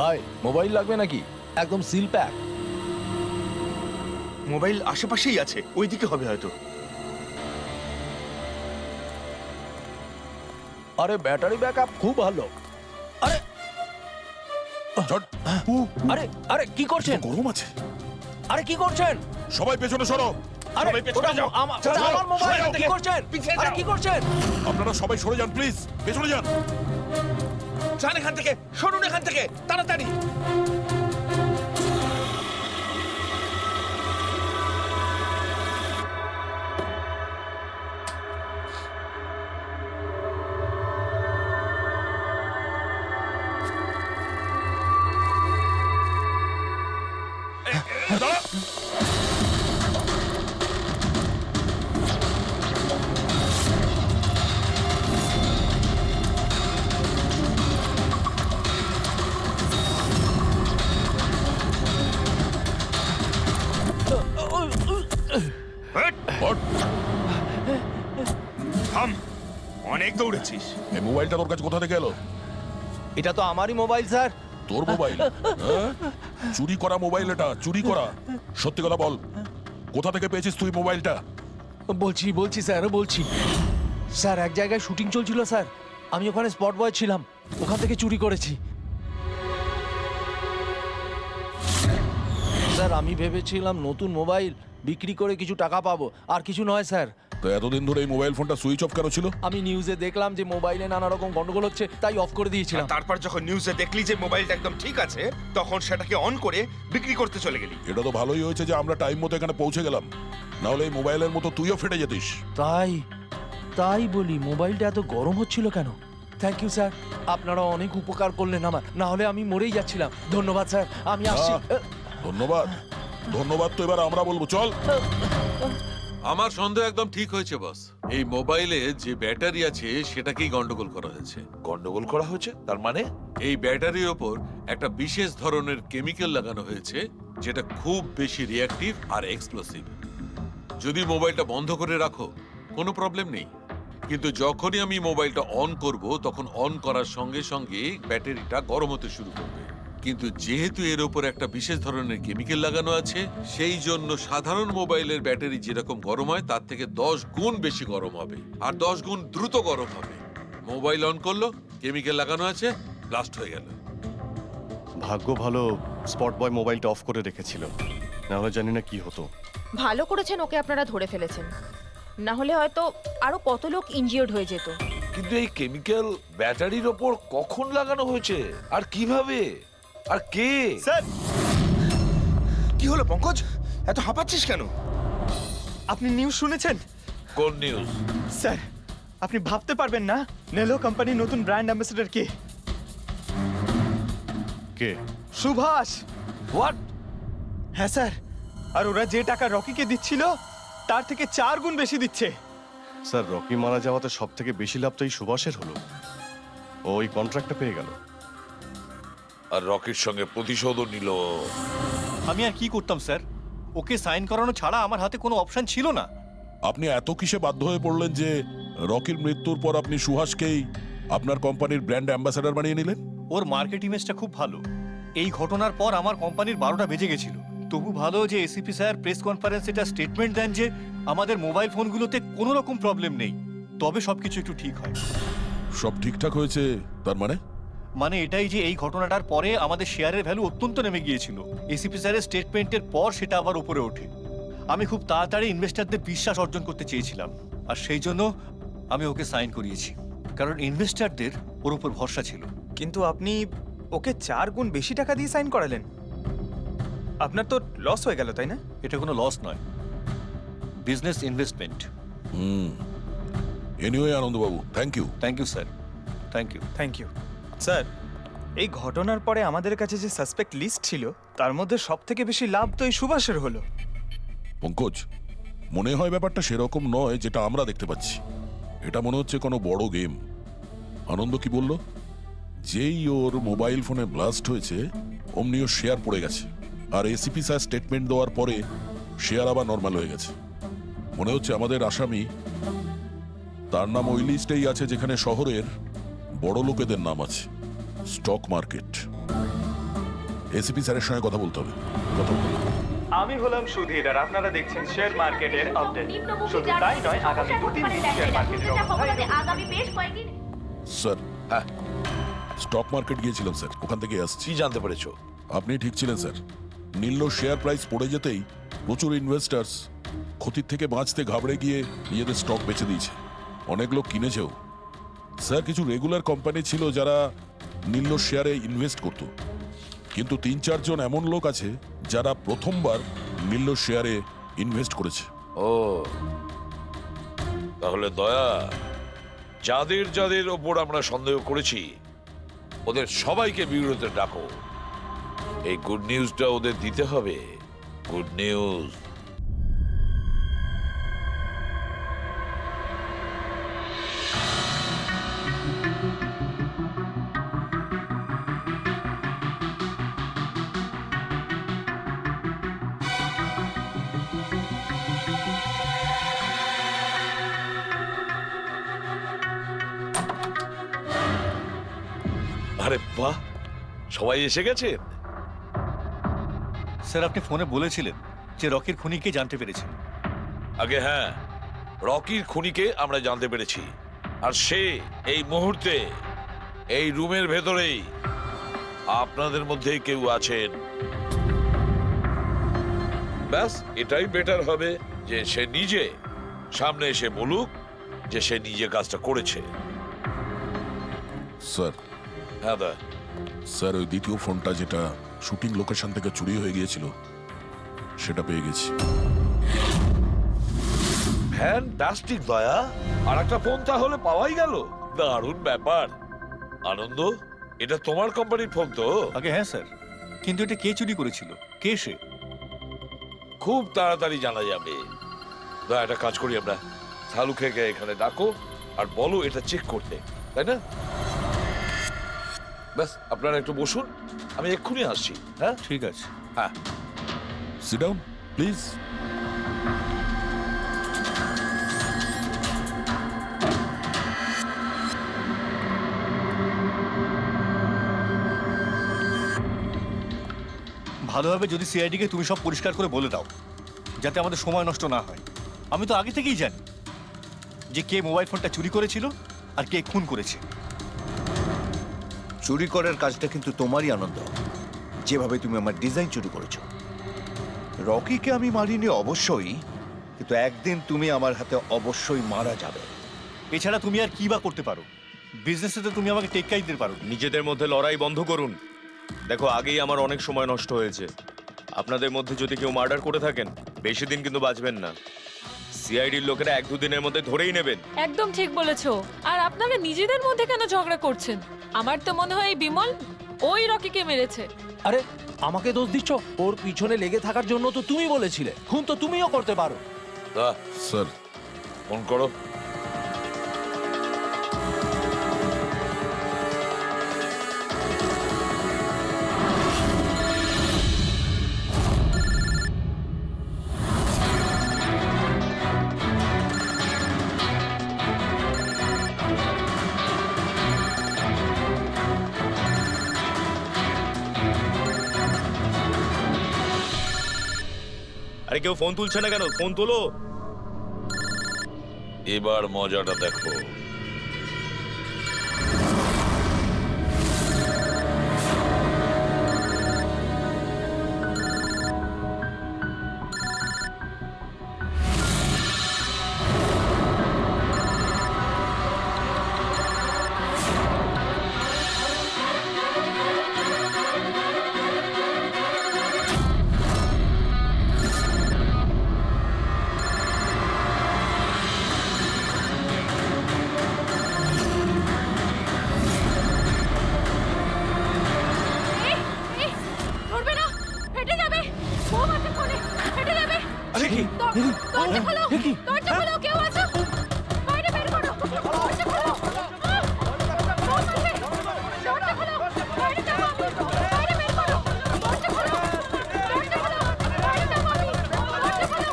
ভাই, মোবাইল লাগবে নাকি? একদম সিল প্যাক। মোবাইল আশেপাশেই আছে, ওই দিকে হবে হয়তো। আরে ব্যাটারি ব্যাকআপ খুব ভালো। আরে ঝট। আরে আরে কি করছেন? গরম আছে। আরে কি করছেন? সবাই পেছনে সরো। আরে ওটা ওটা আমার মোবাইল। কি করছেন? আরে কি করছেন? আপনারা সবাই সরে যান প্লিজ, পেছনে যান। যান এখান থেকে, সরুন এখান থেকে তাড়াতাড়ি। হট। থাম, অনেক দৌড়েছিস। এই মোবাইলটা তোর কাছে কোথা থেকে এলো? এটা তো আমারই মোবাইল স্যার। তোর মোবাইল? হ্যাঁ? চুরি করা মোবাইল এটা, চুরি করা। সত্যি কথা বল, কোথা থেকে পেয়েছিস তুই মোবাইলটা? বলছি স্যার, বলছি স্যার, এক জায়গায় শুটিং চলছিল স্যার, আমি ওখানে স্পট বয় ছিলাম, ওখান থেকে চুরি করেছি স্যার। আমি ভেবেছিলাম নতুন মোবাইল বিক্রি করে কিছু টাকা পাবো, আর কিছু নয় স্যার। তো এতদিন ধরে এই মোবাইল ফোনটা সুইচ অফ কেন ছিল? আমি নিউজে দেখলাম যে মোবাইলে নানা রকম গন্ডগোল হচ্ছে, তাই অফ করে দিয়েছিলাম। আর তারপর যখন নিউজে দেখলি যে মোবাইলটা একদম ঠিক আছে, তখন সেটাকে অন করে বিক্রি করতে চলে গেলি। এটা তো ভালোই হয়েছে যে আমরা টাইম মতো এখানে পৌঁছে গেলাম, না হলে এই মোবাইলের মতো তুইও ফেটে যেতিস। তাই বলি, মোবাইলটা এত গরম হচ্ছিল কেন? থ্যাংক ইউ স্যার, আপনারা অনেক উপকার করলেন আমার, না হলে আমি মরেই যাচ্ছিলাম। ধন্যবাদ স্যার, আমি আসছি। ধন্যবাদ ধন্যবাদ তো এবার আমরা বলবো, চল। আমার সন্দেহ একদম ঠিক হয়েছে বস। এই মোবাইলে যে ব্যাটারি আছে সেটাকেই গন্ডগোল করা হয়েছে। গন্ডগোল করা হয়েছে তার মানে? এই ব্যাটারির ওপর একটা বিশেষ ধরনের কেমিক্যাল লাগানো হয়েছে যেটা খুব বেশি রিঅ্যাক্টিভ আর এক্সপ্লোসিভ। যদি মোবাইলটা বন্ধ করে রাখো কোনো প্রবলেম নেই, কিন্তু যখনই আমি মোবাইলটা অন করব তখন অন করার সঙ্গে সঙ্গে ব্যাটারিটা গরম হতে শুরু করবে। কিন্তু যেহেতু এর উপর একটা বিশেষ ধরনের কেমিক্যাল লাগানো আছে, সেই জন্য সাধারণ মোবাইলের ব্যাটারি যেরকম গরম হয় তার থেকে 10 গুণ বেশি গরম হবে, আর 10 গুণ দ্রুত গরম হবে। মোবাইল অন করলো, কেমিক্যাল লাগানো আছে, ব্লাস্ট হয়ে গেল। ভাগ্য ভালো স্পট বয় মোবাইলটা অফ করে রেখেছিল, না হলে জানি না কি হতো। ভালো করেছেন ওকে আপনারা ধরে ফেলেছেন, না হলে হয়তো আরো কত লোক ইনজিওর্ড হয়ে যেত। কিন্তু এই কেমিক্যাল ব্যাটারির ওপর কখন লাগানো হয়েছে আর কিভাবে আর কে? স্যার, কি হলো পঙ্কজ, এত হাঁপাচ্ছিস কেন? আপনি নিউজ শুনেছেন? কোন নিউজ? স্যার, আপনি ভাবতে পারবেন না নেলো কোম্পানির নতুন ব্র্যান্ড অ্যাম্বাসেডর কে? কে? সুভাষ। হোয়াট? হ্যাঁ স্যার, আর ওরা যে টাকা রকিকে দিচ্ছিল তার থেকে 4 গুণ বেশি দিচ্ছে। স্যার, রকি মারা যাওয়াতে সব থেকে বেশি লাভ তো এই সুভাষের হলো। ও ওই কন্ট্রাক্টটা পেয়ে গেল। আর রকির সঙ্গে প্রতিশোধও নিল। আমি আর কি করতাম স্যার? ওকে সাইন করানো ছাড়া আমার হাতে কোনো অপশন ছিল না। আপনি এত কিসে বাধ্য হয়ে পড়লেন যে রকির মৃত্যুর পর আপনি সুহাসকেই আপনার কোম্পানির ব্র্যান্ড অ্যাম্বাসেডর বানিয়ে নিলেন? ওর মার্কেট ইমেজটা খুব ভালো। এই ঘটনার পর আমার কোম্পানির 12টা বেজে গেছিল। তবু ভালো যে এসিপি স্যার প্রেস কনফারেন্সে একটা স্টেটমেন্ট দেন যে আমাদের মোবাইল ফোনগুলোতে কোনো রকম প্রবলেম নেই, তবে সবকিছু একটু ঠিক হয়। সব ঠিকঠাক হয়েছে তার মানে? মানে এটাই যে এই ঘটনাটার পরে আমাদের শেয়ারের ভ্যালু অত্যন্ত নেমে গিয়েছিল। এসিপি স্যারের স্টেটমেন্টের পর সেটা আবার উপরে ওঠে। আমি খুব তাড়াতাড়ি ইনভেস্টরদের বিশ্বাস অর্জন করতে চেয়েছিলাম, আর সেই জন্য আমি ওকে সাইন করিয়েছি, কারণ ইনভেস্টরদের ওর উপর ভরসা ছিল। কিন্তু আপনি ওকে 4 গুণ বেশি টাকা দিয়ে সাইন করালেন, আপনার তো লস হয়ে গেল, তাই না? এটা কোনো লস নয়, বিজনেস ইনভেস্টমেন্ট। এনিওয়ে আনন্দবাবু, thank you. Thank you sir, thank you. Thank you sir. এই ঘটনার পরে আমাদের কাছে যে সাসপেক্ট লিস্ট ছিল তার মধ্যে সব থেকে বেশি লাভ তো এই সুভাষের হলো। পঙ্কজ, মনে হয় ব্যাপারটা সেরকম নয় যেটা আমরা দেখতে পাচ্ছি। এটা মনে হচ্ছে কোনো বড় গেম। আনন্দ কি বলল? যেই ওর মোবাইল ফোনে ব্লাস্ট হয়েছে অমনি ওর শেয়ার পড়ে গেছে, আর এসিপি স্যার স্টেটমেন্ট দেওয়ার পরে শেয়ার আবার নর্মাল হয়ে গেছে। মনে হচ্ছে আমাদের আসামি, তার নাম ওই লিস্টেই আছে যেখানে শহরের বড় লোকেদের নাম আছে, স্টক মার্কেট। এসিপি স্যারের সঙ্গে কথা বলতে হবে। কথা বলতে হবে। আমি হলাম সুধীর, আর আপনারা দেখছেন শেয়ার মার্কেটের আপডেট। শুধু তাই নয়, আগামী 2-3 দিন শেয়ার মার্কেটের অবস্থা। স্যার, হ্যাঁ, স্টক মার্কেট গিয়েছিলাম স্যার, ওখান থেকে আসছি। কি জানতে পেরেছো? আপনি ঠিক ছিলেন স্যার। নীল শেয়ার প্রাইস পড়ে যেতেই প্রচুর ইনভেস্টার্স ক্ষতির থেকে বাঁচতে ঘাবড়ে গিয়ে নিজেদের স্টক বেচে দিয়েছে। অনেক লোক কিনেছেও স্যার। কিছু রেগুলার কোম্পানি ছিল যারা নীল শেয়ারে ইনভেস্ট করত, কিন্তু 3-4 জন এমন লোক আছে যারা প্রথমবার নীল শেয়ারে ইনভেস্ট করেছে। ও, তাহলে দয়া, যাদের যাদের ওপর আমরা সন্দেহ করেছি ওদের সবাইকে বিরোধে ডাকো। এই গুড নিউজটা ওদের দিতে হবে। Good news. আরে বাহ, সবাই এসে গেছেন। স্যার, আপনি ফোনে বলেছিলেন যে রকির খুনিকে জানতে পেরেছেন। আগে হ্যাঁ, রকির খুনিকে আমরা জানতে পেরেছি, আর সে এই মুহূর্তে এই রুমের ভেতরেই আপনাদের মধ্যে কেউ আছেন। ব্যাস, এটাই বেটার হবে যে সে নিজে সামনে এসে বলুক যে সে নিজে কাজটা করেছে। স্যার, হ্যাঁ দা। স্যার, ওই দ্বিতীয় ফোনটা যেটা শুটিং লোকেশন থেকে চুরি হয়ে গিয়েছিল সেটা পেয়ে গেছি। ফ্যান্টাস্টিক দয়া, আর একটা ফোন তাহলে পাওয়াই গেল। দারুণ ব্যাপার। আনন্দ, এটা তোমার কোম্পানির ফোন তো? আগে হ্যাঁ স্যার, কিন্তু এটা কে চুরি করেছিল? কে সে? খুব তাড়াতাড়ি জানা যাবে। দয়া, একটা কাজ করি আমরা, শালুকে এখানে ডাকো আর বলো এটা চেক করতে, তাই না? ব্যাস, আপনারা একটু বসুন, আমি এক্ষুনি আসছি। হ্যাঁ, ঠিক আছে। হ্যাঁ, সিট ডাউন প্লিজ। ভালো হবে যদি সিআইডিকে তুমি সব পরিষ্কার করে বলে দাও, যাতে আমাদের সময় নষ্ট না হয়। আমি তো আগে থেকেই জানি যে কে মোবাইল ফোনটা চুরি করেছিল আর কে খুন করেছে। চুরি করার কাজটা কিন্তু তোমারই আনন্দ, যেভাবে তুমি আমার ডিজাইন চুরি করেছো। রকিকে আমি মারিনি অবশ্যই, কিন্তু একদিন তুমি আমার হাতে অবশ্যই মারা যাবে। এছাড়া তুমি আর কি বা করতে পারো? বিজনেসে তো তুমি আমাকে টেক্কা দিতে পারো। নিজেদের মধ্যে লড়াই বন্ধ করুন। দেখো, আগেই আমার অনেক সময় নষ্ট হয়েছে। আপনাদের মধ্যে যদি কেউ মার্ডার করে থাকেন, বেশি দিন কিন্তু বাঁচবেন না। সিআইডির লোকেরা 1-2 দিনের মধ্যে ধরেই নেবেন। একদম ঠিক বলেছো। আর আপনারা নিজেদের মধ্যে কেন ঝগড়া করছেন? আমার তো মনে হয় এই বিমল ওই রকিকে মেরেছে। আরে আমাকে দোষ দিচ্ছ? ওর পিছনে লেগে থাকার জন্য তো তুমি বলেছিলে, খুন তো তুমিও করতে পারো। স্যার, ফোন করো। আরে কেউ ফোন তুলছে না কেন? ফোন তোলো। এবার মজাটা দেখো। ধরবে না, ফেটে যাবে। বোম আছে ফোনে, ফেটে যাবে। আরে কি? দরজা খোলো, দরজা খোলো, কেউ আছো? বাইরে বের করো, দরজা খোলো। বোম আছে, দরজা খোলো, বাইরে যাবো আমি। বাইরে বের করো, দরজা খোলো, দরজা খোলো, বাইরে যাবো আমি। দরজা খোলো।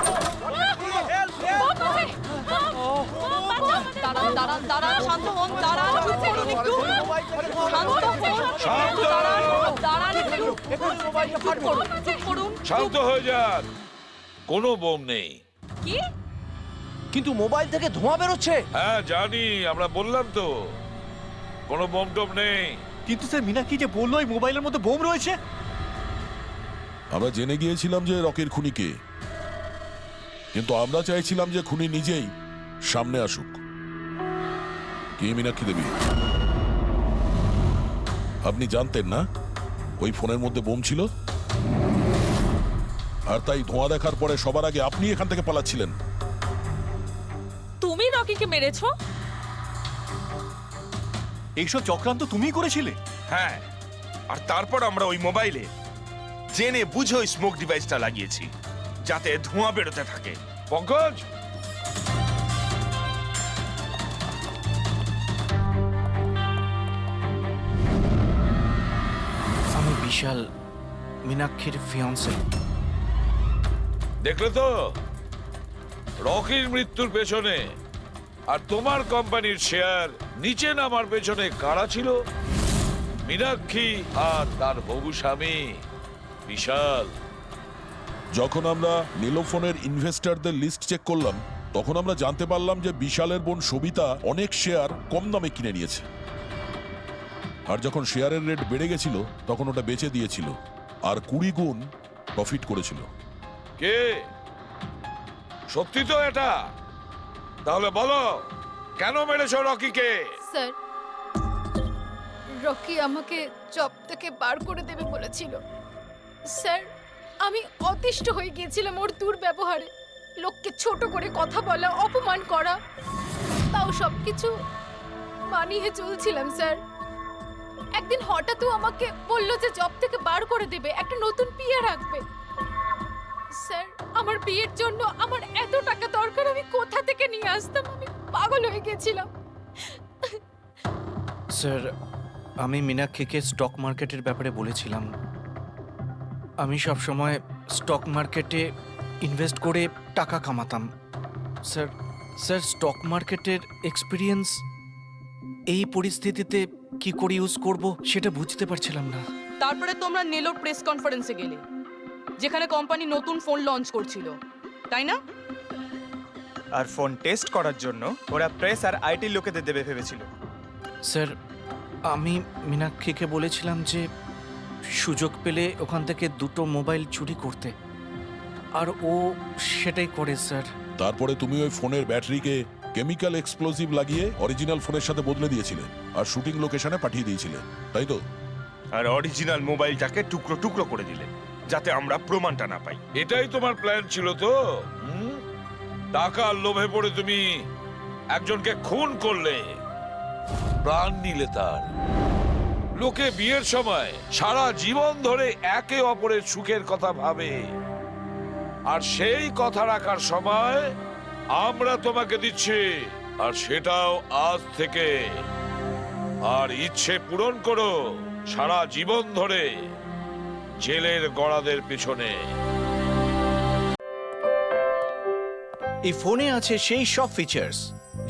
বোম আছে। দাঁড়ান, দাঁড়ান, দাঁড়ান, শান্ত হন, দাঁড়ান, চুপ করুন একটু। শান্ত হন, দাঁড়ান একটু। চুপ করুন। শান্ত হয়ে যান, কোনো বোম নেই। কি? কিন্তু মোবাইল থেকে ধোঁয়া বেরোচ্ছে। হ্যাঁ জানি, আমরা বললাম তো কোনো বোম টোম নেই। কিন্তু স্যার, মীনাক্ষী যে বললো এই মোবাইলের মধ্যে বোম রয়েছে। আমরা জেনে গিয়েছিলাম যে রকির খুনি কে, কিন্তু আমরা চাইছিলাম যে খুনি নিজেই সামনে আসুক। কে মীনাক্ষী দেবী? আপনি জানতেন না ওই ফোনের মধ্যে বোম ছিল? আর তাই ধোঁয়া দেখার পরে সবার আগে আপনি এখান থেকে পালাচ্ছিলেন। তুমি রকিকে মেরেছো? এইসব চক্রান্ত তুমিই করেছিলে? হ্যাঁ, আর তারপর আমরা ওই মোবাইলে জেনে বুঝে ওই স্মোক ডিভাইসটা লাগিয়েছি, যাতে ধোঁয়া বেরোতে থাকে। পঙ্কজ, আমি বিশাল, মীনাক্ষীর ফিয়ান্সে। দেখলে তো রকির মৃত্যুর পেছনে আর তোমার কোম্পানির শেয়ার নিচে নামার পেছনে কারা ছিল? মীনাক্ষী আর তার হবু স্বামী বিশাল। যখন আমরা নীলোফোনের ইনভেস্টরদের লিস্ট চেক করলাম, তখন আমরা জানতে পারলাম যে বিশালের বোন সবিতা অনেক শেয়ার কম দামে কিনে নিয়েছে। আর যখন শেয়ারের রেট বেড়ে গেছিল, তখন ওটা বেচে দিয়েছিল আর 20 গুণ প্রফিট করেছিল। কে? সত্যি তো এটা? তাহলে বলো, কেন মেরেছো রকিকে? স্যার, রকি আমাকে জব থেকে বার করে দেবে বলেছিল। স্যার, আমি অতিষ্ঠ হয়ে গিয়েছিলাম ওর দুর্ব্যবহারে। লোককে ছোট করে কথা বলা, অপমান করা, তাও সবকিছু মানিয়ে চলছিলাম স্যার। একদিন হঠাৎ আমাকে বললো যে জব থেকে বার করে দেবে, একটা নতুন পিয়া রাখবে। স্যার, আমার বিয়ের জন্য আমার এত টাকা দরকার, আমি কোথা থেকে নিয়ে আসতাম? আমি পাগল হয়ে গেছিলাম। স্যার, আমি মীনাক্ষীকে স্টক মার্কেটের ব্যাপারে বলেছিলাম। আমি সব সময় স্টক মার্কেটে ইনভেস্ট করে টাকা কামাতাম। স্যার, স্টক মার্কেটের এক্সপিরিয়েন্স এই পরিস্থিতিতে কি করে ইউজ করব সেটা বুঝতে পারছিলাম না। তারপরে তোমরা নেলোর প্রেস কনফারেন্সে গেলে। যেখানে কোম্পানি নতুন ফোন লঞ্চ করছিল, তাই না? আর ফোন টেস্ট করার জন্য ওরা প্রেস আর আইটি লোকেদের দেবে ভেবেছিল। স্যার, আমি মীনাক্ষীকে বলেছিলাম যে সুযোগ পেলে ওখান থেকে দুটো মোবাইল চুরি করতে, আর ও সেটাই করে স্যার। তারপরে তুমি ওই ফোনের ব্যাটারিকে কেমিক্যাল এক্সপ্লোসিভ লাগিয়ে অরিজিনাল ফোনের সাথে বদলে দিয়েছিলে আর শুটিং লোকেশনে পাঠিয়ে দিয়েছিলে, তাই তো? আর অরিজিনাল মোবাইলটাকে টুকরো টুকরো করে দিলে যাতে আমরা প্রমাণটা না পাই। এটাই তোমার প্ল্যান ছিল তো? টাকার লোভে পড়ে তুমি একজনকে খুন করলে, প্রাণ নিলে তার। লোকে বিয়ের সময় সারা জীবন ধরে একে অপরের সুখের কথা ভাবে, আর সেই কথা রাখার সময় আমরা তোমাকে দিচ্ছি, আর সেটাও আজ থেকে। আর ইচ্ছে পূরণ করো সারা জীবন ধরে জেলের গড়াদের পিছনে। এই ফোনে আছে সেই সব ফিচার্স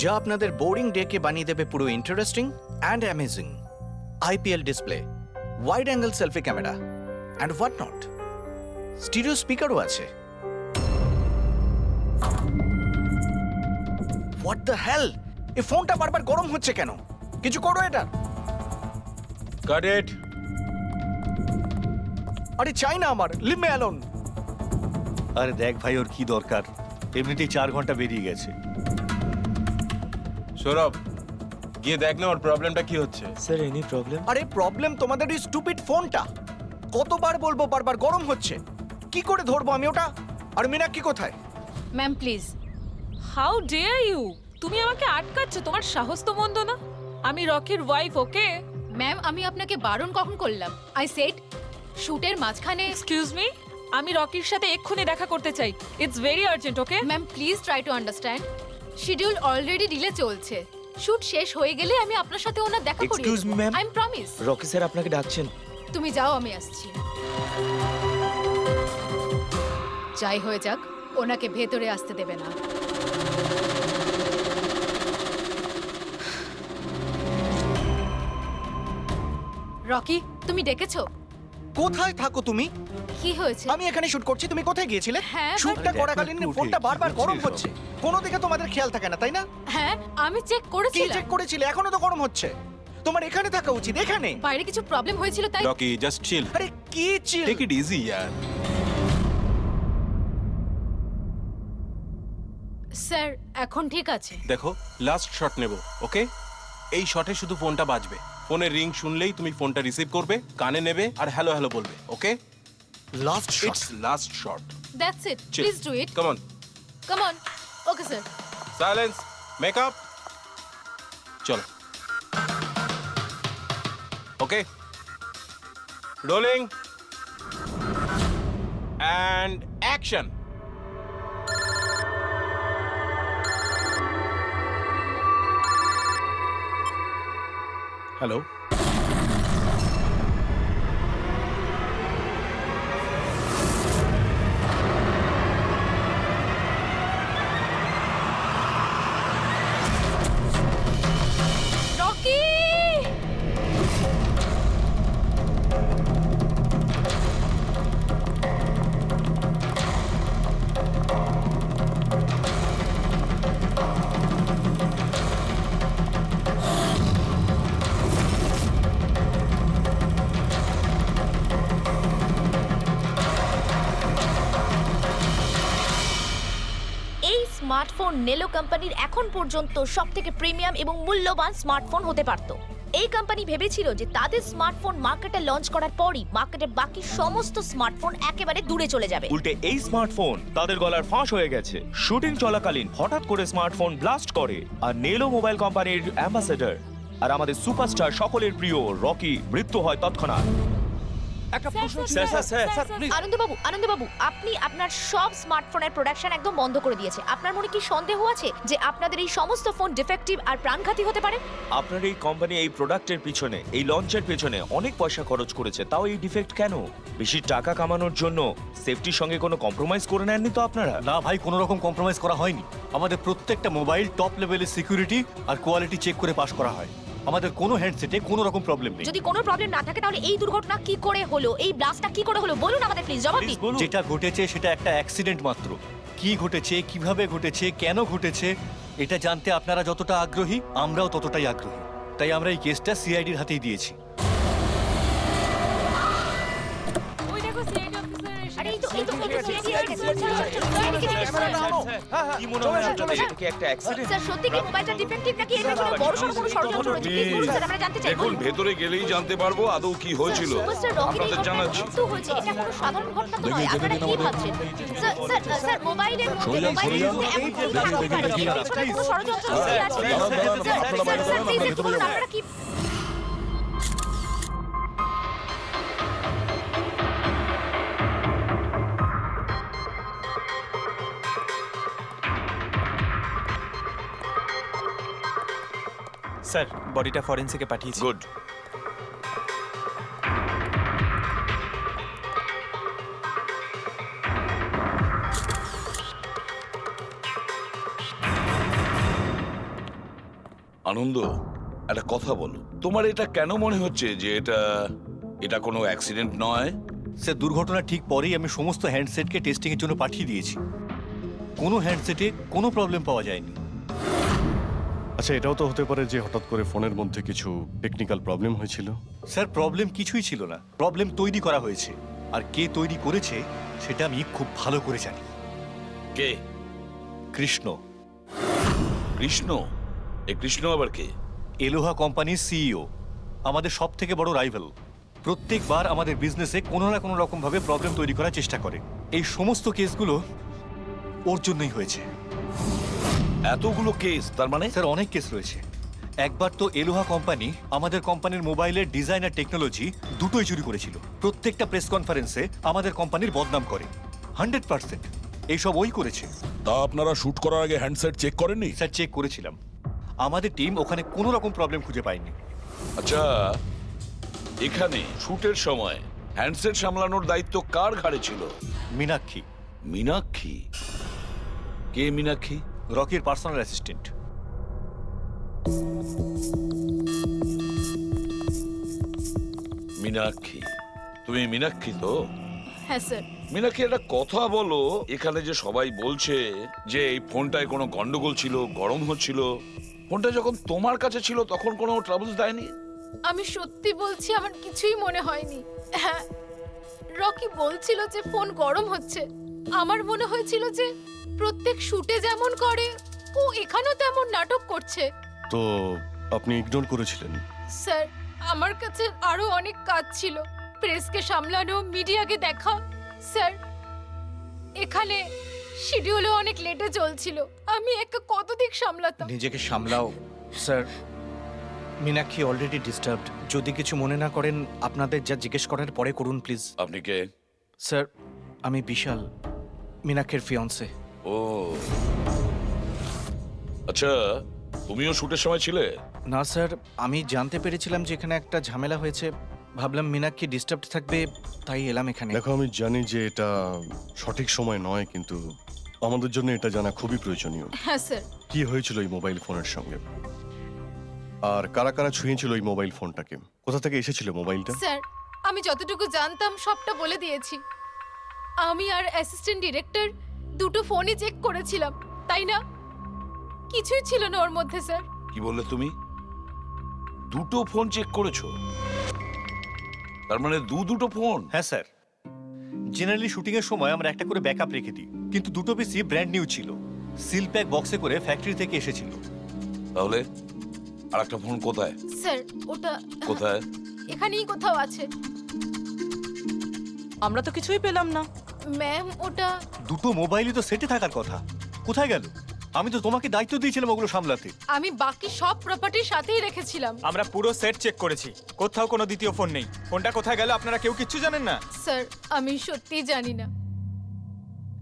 যা আপনাদের বোরিং ডেকে বানিয়ে দেবে পুরো interesting and amazing. IPL display, wide angle selfie camera and what not. Stereo স্পিকারও আছে। হোয়াট দ্য হেল, এই ফোনটা বারবার গরম হচ্ছে কেন? কিছু করো এটা। Got it. আরে চাই না আমার, লিভ মি অ্যালোন। আরে দেখ ভাই, ওর কি দরকার? এমনিতেই 4 ঘন্টা বেরিয়ে গেছে। সৌরভ, গিয়ে দেখ না ওর প্রবলেমটা কি হচ্ছে। Sir, any problem? আরে প্রবলেম তোমাদের ওই স্টুপিড ফোনটা। কতবার বলবো, বারবার গরম হচ্ছে। কি করে ধরবো আমি ওটা? আর মীনাক্ষী কোথায়? Ma'am please. How dare you! তুমি আমাকে আটকাচ্ছ? তোমার সাহস তো মন্দ না। আমি রকির ওয়াইফ, ওকে? ম্যাম আমি আপনাকে বারণ কখন করলাম? আই সেড শুটের মাঝখানে। এক্সকিউজ মি, আমি রকির সাথে এক্ষুনি দেখা করতে চাই। It's very urgent, okay? Ma'am please try to understand. Schedule already delay চলছে। শুট শেষ হয়ে গেলে আমি আপনার সাথে ওনার দেখা করিয়ে Excuse me, ma'am. I am promise. Rocky sir আপনাকে ডাকছেন। তুমি যাও, আমি আসছি। যাই হয়ে যাক, ওনাকে ভেতরে আসতে দেবে না। রকি, তুমি ডেকেছো? কোথায় থাকো তুমি? কি হয়েছে? আমি এখানে শুট করছি, তুমি কোথায় গিয়েছিলে? হ্যাঁ, শুটটা করাকালীন ফোনটা বারবার গরম হচ্ছে। কোনো দিকে তোমাদের খেয়াল থাকে না, তাই না? হ্যাঁ, আমি চেক কি করেছিলাম। চেক করেছিলে? এখনো তো গরম হচ্ছে। তোমার এখানে থাকা উচিত, এখানে। বাইরে কিছু প্রবলেম হয়েছিল তাই। Rocky, just chill. আরে কি চিল? টেক ইট ইজি ইয়ার। স্যার এখন ঠিক আছে। দেখো, লাস্ট শট নেব, ওকে? এই শটে শুধু ফোনটা বাজবে। ফোনের রিং শুনলেই তুমি ফোনটা রিসিভ করবে, কানে নেবে আর হ্যালো হ্যালো বলবে, okay? Last shot. It's last shot. That's it. Chill. Please do it. Come on. Come on. Okay sir. Silence, makeup. চলো। Okay, rolling and action. Hello. Rocky! এই স্মার্টফোন নেলো কোম্পানির এখন পর্যন্ত সবথেকে প্রিমিয়াম এবং মূল্যবান স্মার্টফোন হতে পারত। এই কোম্পানি ভেবেছিল যে তাদের স্মার্টফোন মার্কেটে লঞ্চ করার পরই মার্কেটের বাকি সমস্ত স্মার্টফোন একেবারে দূরে চলে যাবে। উল্টে এই স্মার্টফোন তাদের গলার ফাঁস হয়ে গেছে। শুটিং চলাকালীন হঠাৎ করে স্মার্টফোন ব্লাস্ট করে, আর নেলো মোবাইল কোম্পানির অ্যাম্বাসেডর আর আমাদের সুপারস্টার সকলের প্রিয় রকি মৃত্যু হয় তৎক্ষণাৎ। একটা প্রশ্ন ছিল। Sir, please. আনন্দবাবু, আপনি আপনার সব স্মার্টফোনের প্রোডাকশন একদম বন্ধ করে দিয়েছে। আপনার মনে কি সন্দেহ আছে যে আপনাদের এই সমস্ত ফোন ডিফেক্টিভ আর প্রাণঘাতী হতে পারে? আপনার এই কোম্পানি এই প্রোডাক্টের পিছনে, এই লঞ্চের পিছনে অনেক পয়সা খরচ করেছে, তাও এই ডিফেক্ট কেন? বেশি টাকা কামানোর জন্য সেফটির সঙ্গে কোনো কম্প্রোমাইজ করে নেননি তো আপনারা? না ভাই, কোনো রকম কম্প্রোমাইজ করা হয়নি। আমাদের প্রত্যেকটা মোবাইল টপ লেভেলের সিকিউরিটি আর কোয়ালিটি চেক করে পাস করা হয়। আমাদের কোনো হ্যান্ডসেটে কোনো রকম প্রবলেম নেই। যদি কোনো প্রবলেম না থাকে তাহলে এই দুর্ঘটনা কি করে হলো, এই ব্লাস্টটা কি করে হলো বলুন আমাদের প্লিজ, জবাব দিন। যেটা ঘটেছে সেটা একটা অ্যাক্সিডেন্ট মাত্র। কি ঘটেছে, কিভাবে ঘটেছে, কেন ঘটেছে এটা জানতে আপনারা যতটা আগ্রহী আমরাও ততটাই আগ্রহী। তাই আমরা এই কেসটা সিআইডির হাতেই দিয়েছি। ওই দেখো সিআইডি অফিসার এসে আরে এই তো CID হয়ে গেছে। কি মনে হয় আপনাদের এটা কি একটা অ্যাক্সিডেন্ট? স্যার সত্যি কি মোবাইলটা ডিফেক্টিভ নাকি এর পেছনে বড়সড় কোনো ষড়যন্ত্র রয়েছে? প্লিজ বলুন স্যার, আমরা জানতে চাই। দেখুন, ভেতরে গেলেই জানতে পারবো আদৌ কি হয়েছিল। সুপারস্টার রকির আপনাদের জানাচ্ছি। মৃত্যু হয়েছে, এটা কোনো সাধারণ ঘটনা তো নয়। আপনারা কি ভাবছেন? স্যার মোবাইলের মধ্যে এমন কোনো থাকতে পারে এর পেছনে কোনো ষড়যন্ত্র লুকিয়ে আছে। স্যার প্লিজ একটু বলুন আপনারা কি। স্যার বডিটা ফরেন্সিকে পাঠিয়েছি। গুড। আনন্দ, একটা কথা বলো, তোমার এটা কেন মনে হচ্ছে যে এটা কোনো অ্যাক্সিডেন্ট নয়? স্যার দুর্ঘটনা ঠিক পরেই আমি সমস্ত হ্যান্ডসেটকে টেস্টিংয়ের জন্য পাঠিয়ে দিয়েছি। কোনো হ্যান্ডসেটে কোনো প্রবলেম পাওয়া যায়নি। আচ্ছা, এটাও তো হতে পারে যে হঠাৎ করে ফোনের মধ্যে কিছু টেকনিক্যাল প্রবলেম হয়েছিল। স্যার প্রবলেম কিছুই ছিল না, প্রবলেম তৈরি করা হয়েছে। আর কে তৈরি করেছে সেটা আমি খুব ভালো করে জানি। কে? কৃষ্ণ। কৃষ্ণ? এ কৃষ্ণ আবার কে? এলোহা কোম্পানির সিইও, আমাদের সব থেকে বড় রাইভাল। প্রত্যেকবার আমাদের বিজনেসে কোনো না কোনো রকম ভাবে প্রবলেম তৈরি করার চেষ্টা করে। এই সমস্ত কেসগুলো ওর জন্যই হয়েছে। এতগুলো কেস? তার মানে স্যার অনেক কেস রয়েছে। একবার তো এলোহা কোম্পানি আমাদের কোম্পানির মোবাইলের ডিজাইন আর টেকনোলজি দুটোই চুরি করেছিল। প্রত্যেকটা প্রেস কনফারেন্সে আমাদের কোম্পানির বদনাম করে। 100% এইসব ওই করেছে। তা আপনারা শুট করার আগে হ্যান্ডসেট চেক করেননি? স্যার চেক করেছিলাম, আমাদের টিম ওখানে কোনো রকম প্রবলেম খুঁজে পায়নি। আচ্ছা, এখানে শুটের সময় হ্যান্ডসেট সামলানোর দায়িত্ব কার ঘাড়ে ছিল? মীনাক্ষী। মীনাক্ষী? কে মীনাক্ষী? রকির পার্সোনাল অ্যাসিস্ট্যান্ট। মীনাক্ষী? তুমি মীনাক্ষী তো? হ্যাঁ স্যার। মীনাক্ষী, একটা কথা বলো, এখানে যে সবাই বলছে যে এই ফোনটায় কোনো গন্ডগোল ছিল, গরম হচ্ছিল, ফোনটা যখন তোমার কাছে ছিল তখন কোনো ট্রাবলস দেয়নি? আমি সত্যি বলছি, আমার কিছুই মনে হয়নি। হ্যাঁ, রকি বলছিল যে ফোন গরম হচ্ছে। আমার মনে হয়েছিল যে প্রত্যেক শুটে যেমন করে ও এখানেও তেমন নাটক করছে। তো আপনি ইগনোর করেছিলেন? স্যার আমার কাছে আরো অনেক কাজ ছিল, প্রেসকে সামলানো, মিডিয়াকে দেখা। স্যার এখানে শিডিউলও অনেক লেটে চলছিল, আমি একা কত দিক সামলাতাম। নিজেকে সামলাও স্যার। Meenakshi already disturbed. যদি কিছু মনে না করেন আপনাদের যা জিজ্ঞেস করার পরে করুন প্লিজ। আপনি কে? স্যার আমি বিশাল, মীনাক্ষীর ফিয়ন্সে। ও আচ্ছা, তুমিও শুটের সময় ছিলে? না স্যার, আমি জানতে পেরেছিলাম যে এখানে একটা ঝামেলা হয়েছে, ভাবলাম মীনাক্ষী ডিস্টার্বড থাকবে তাই এলাম এখানে। দেখো, আমি জানি যে এটা সঠিক সময় নয়, কিন্তু আমাদের জন্য এটা জানা খুবই প্রয়োজনীয়। হ্যাঁ স্যার। কি হয়েছিল এই মোবাইল ফোনের সঙ্গে, আর কারা কারা ছুঁয়েছিল ওই মোবাইল ফোনটাকে, কোথা থেকে এসেছিল মোবাইলটা? স্যার আমি যতটুকু জানতাম সবটা বলে দিয়েছি। আমি আর অ্যাসিস্ট্যান্ট ডিরেক্টর দুটো ফোনই চেক করেছিলাম, তাই না? কিছুই ছিল না ওর মধ্যে স্যার। কি বললে তুমি? দুটো ফোন চেক করেছো? তার মানে দুটো ফোন? হ্যাঁ স্যার, জেনারেলি শুটিং এর সময় আমরা একটা করে ব্যাকআপ রেখে দিই, কিন্তু দুটো পিসই ব্র্যান্ড নিউ ছিল, সিল প্যাক বক্সে করে ফ্যাক্টরি থেকে এসেছিল। তাহলে আরেকটা ফোন কোথায়? স্যার ওটা কোথায়? এখানেই কোথাও আছে। আমরা তো কিছুই পেলাম না। ম্যাম ওটা দুটো মোবাইলই তো সেটে থাকার কথা, কোথায় গেল? আমি তো তোমাকে দায়িত্ব দিয়েছিলাম ওগুলো সামলাতে। আমি বাকি সব প্রপার্টির সাথেই রেখেছিলাম। আমরা পুরো সেট চেক করেছি, কোথাও কোনো দ্বিতীয় ফোন নেই। ফোনটা কোথায় গেল আপনারা কেউ কিচ্ছু জানেন না? স্যার আমি সত্যিই জানি না।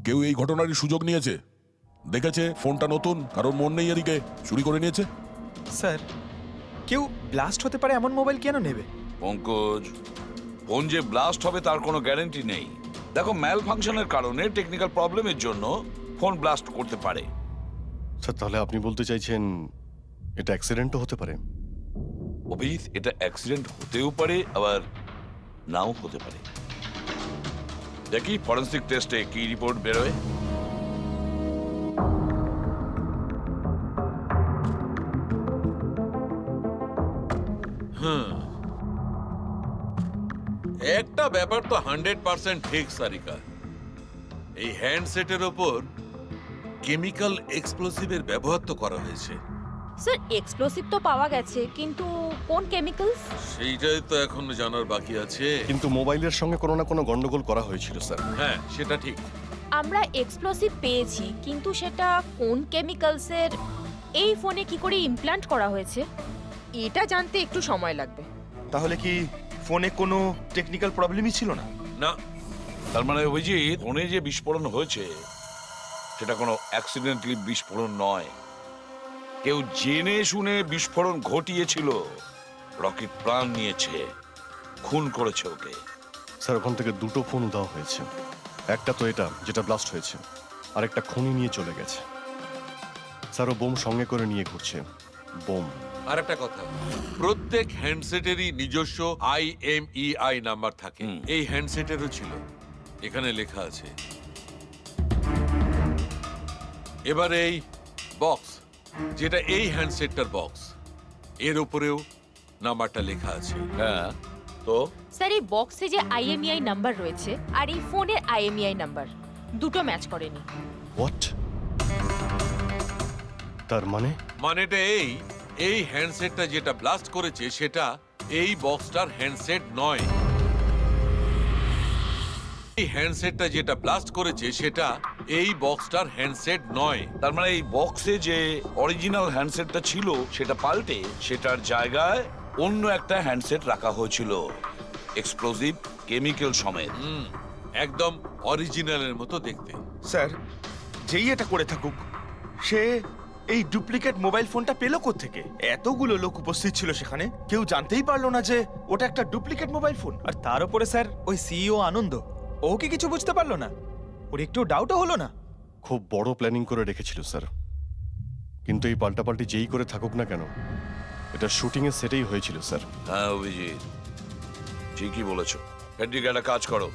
কেউ এই ঘটনারই সুযোগ নিয়েছে? দেখেছে ফোনটা নতুন, কারণ মন নেই এদিকে, চুরি করে নিয়েছে? স্যার কেউ ব্লাস্ট হতে পারে এমন মোবাইল কেন নেবে? পঙ্কজ, ফোন যে ব্লাস্ট হবে তার কোনো গ্যারান্টি নেই। দেখো, ম্যাল ফাংশনের কারণে, টেকনিক্যাল প্রবলেমের জন্য ফোন ব্লাস্ট করতে পারে। স্যার তাহলে আপনি বলতে চাইছেন এটা অ্যাক্সিডেন্টও হতে পারে? অভিজিৎ, এটা অ্যাক্সিডেন্ট হতেও পারে আবার নাও হতে পারে। দেখি ফরেন্সিক টেস্টে কি রিপোর্ট বেরোয়। একটা ব্যাপার তো 100% ঠিক সারিকা, এই হ্যান্ডসেটের ওপর কেমিক্যাল এক্সপ্লোসিভের ব্যবহার তো করা হয়েছে। স্যার এক্সপ্লোসিভ তো পাওয়া গেছে, কিন্তু কোন কেমিক্যালস? সেইটাই তো এখন জানার বাকি আছে। কিন্তু মোবাইলের সঙ্গে কোনো না কোনো গন্ডগোল করা হয়েছিল স্যার। হ্যাঁ, সেটা ঠিক। আমরা এক্সপ্লোসিভ পেয়েছি, কিন্তু সেটা কোন কেমিক্যালসের, এই ফোনে কি করে ইমপ্ল্যান্ট করা হয়েছে, এটা জানতে একটু সময় লাগবে। তাহলে কি ফোনে কোনো টেকনিক্যাল প্রবলেমই ছিল না? না। তার মানে অভিজিৎ, ফোনে যে বিস্ফোরণ হয়েছে সেটা কোনো অ্যাক্সিডেন্টালি বিস্ফোরণ নয়, কেউ জেনে শুনে বিস্ফোরণ ঘটিয়েছিল। রকি প্রাণ নিয়েছে, খুন করেছে ওকে। স্যার ওখান থেকে দুটো ফোন উধাও হয়েছে। একটা তো এটা যেটা ব্লাস্ট হয়েছে, আর একটা খুনি নিয়ে চলে গেছে। স্যার ও বোম সঙ্গে করে নিয়ে ঘুরছে। বোম। আর একটা কথা, প্রত্যেক হ্যান্ডসেটেরই নিজস্ব IMEI নাম্বার থাকে। এই হ্যান্ডসেটেরও ছিল, এখানে লেখা আছে। এবার এই বক্স, যেটা এই হ্যান্ডসেটটার বক্স, এর উপরেও নাম্বারটা লেখা আছে। হ্যাঁ, তো স্যার এই বক্সে যে IMEI নাম্বার রয়েছে আর এই ফোনের IMEI নাম্বার দুটো ম্যাচ করেনি। হোয়াট? তার মানে? মানেটা এই হ্যান্ডসেটটা যেটা ব্লাস্ট করেছে সেটা এই বক্সটার হ্যান্ডসেট নয়। এই হ্যান্ডসেটটা যেটা ব্লাস্ট করেছে সেটা এই বক্সটার হ্যান্ডসেট নয়। তার মানে এই বক্সে যে অরিজিনাল হ্যান্ডসেটটা ছিল সেটা পাল্টে সেটার জায়গায় অন্য একটা হ্যান্ডসেট রাখা হয়েছিল, এক্সপ্লোসিভ কেমিক্যাল সমেত। একদম অরিজিনালের মতো দেখতে। স্যার, যেই এটা করে থাকুক, সে এই ডুপ্লিকেট মোবাইল ফোনটা পেল কোত্থেকে? এতগুলো লোক উপস্থিত ছিল সেখানে, কেউ জানতেই পারলো না যে ওটা একটা ডুপ্লিকেট মোবাইল ফোন। আর তার উপরে স্যার ওই সিইও আনন্দ, ও কি কিছু বুঝতে পারলো না? ওর একটু ডাউটও হলো না? খুব বড় প্ল্যানিং করে রেখেছিল স্যার। কিন্তু এই পাল্টাপাল্টি যেই করে থাকুক না কেন, এটা শুটিং এর সেটেই হয়েছিল স্যার। হ্যাঁ অভিজিৎ, ঠিকই বলেছ। ফেডরিক, একটা কাজ করো,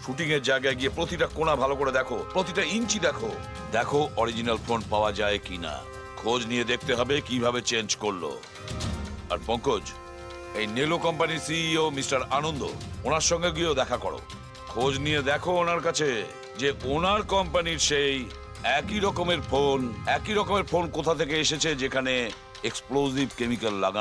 শুটিং এর জায়গায় গিয়ে প্রতিটা কোণা ভালো করে দেখো, প্রতিটা ইঞ্চি দেখো, দেখো অরিজিনাল ফোন পাওয়া যায় কিনা। খোঁজ নিয়ে দেখতে হবে কিভাবে চেঞ্জ করলো। আর পঙ্কজ, এই নেলো কোম্পানির সিইও মিস্টার আনন্দ, ওনার সঙ্গে গিয়েও দেখা করো। খোঁজ নিয়ে দেখো ওনার কাছে যে ওনার কোম্পানির সেই একই রকমের ফোন কোথা থেকে এসেছে যেখানে এক্সপ্লোসিভ কেমিক্যাল লাগানো